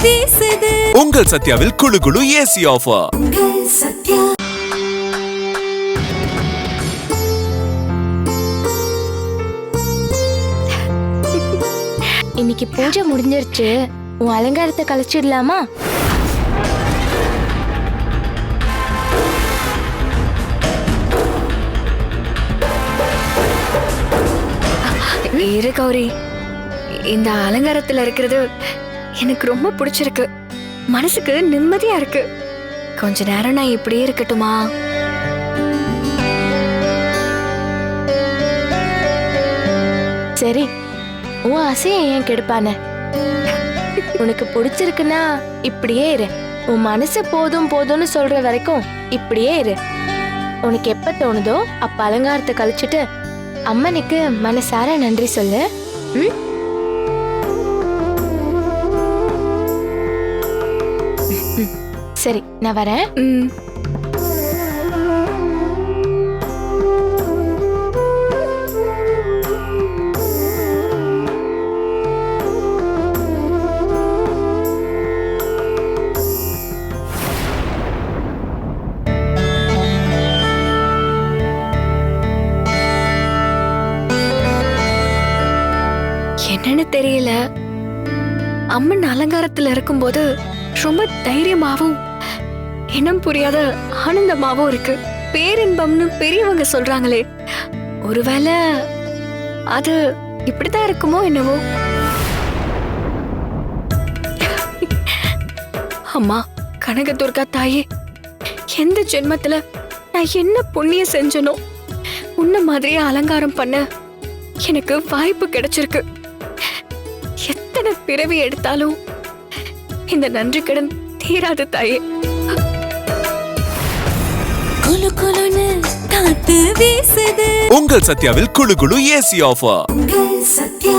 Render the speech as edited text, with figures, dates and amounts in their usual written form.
வீசுது. உங்கள் சத்யாவில் குளு குளு ஏசி ஆஃபர். சத்யா. இன்னைக்கு பூஜை முடிஞ்சிருச்சு. உன் அலங்காரத்தை கழிச்சிடலாமா? இரு கௌரி, இந்த அலங்காரத்துல இருக்கிறது எனக்கு ரொம்ப பிடிச்சிருக்கு. மனசுக்கு நிம்மதியா இருக்கு. கொஞ்ச நேரம் நான் இப்படியே இருக்கட்டுமா? சரி, உன் ஆசையை ஏன் கெடுப்பானே? உனக்கு பிடிச்சிருக்குன்னா இப்படியே இரு. உன் மனசு போதும் போதும்னு சொல்ற வரைக்கும் இப்படியே இரு. உனக்கு எப்ப தோணுதோ அப்ப அலங்காரத்தை கழிச்சிட்டு அம்மனுக்கு மனசார நன்றி சொல்லு. சரி, நான் வரேன். என்னன்னு தெரியல, அம்மன் அலங்காரத்துல இருக்கும்போது ரொம்ப தைரியமாவும் இனம் புரியாத ஆனந்தமாவும் இருக்கு. பேரின்பம்னு பெரியவங்க சொல்றாங்களே, ஒருவேளை அது இப்படிதான் இருக்குமோ என்னவோ. அம்மா கனகதுர்கா தாயே, எந்த ஜென்மத்துல நான் என்ன புண்ணியம் செஞ்சனோ உன்ன மாதிரியே அலங்காரம் பண்ண எனக்கு வாய்ப்பு கிடைச்சிருக்கு. எத்தனை பிறவி எடுத்தாலும் இந்த நன்றி கடன் தீராது தாயே. குளு குளுன்னு காத்து வீசுது. உங்கள் சத்யாவில் குளு குளு ஏசி ஆஃபர். சத்யா.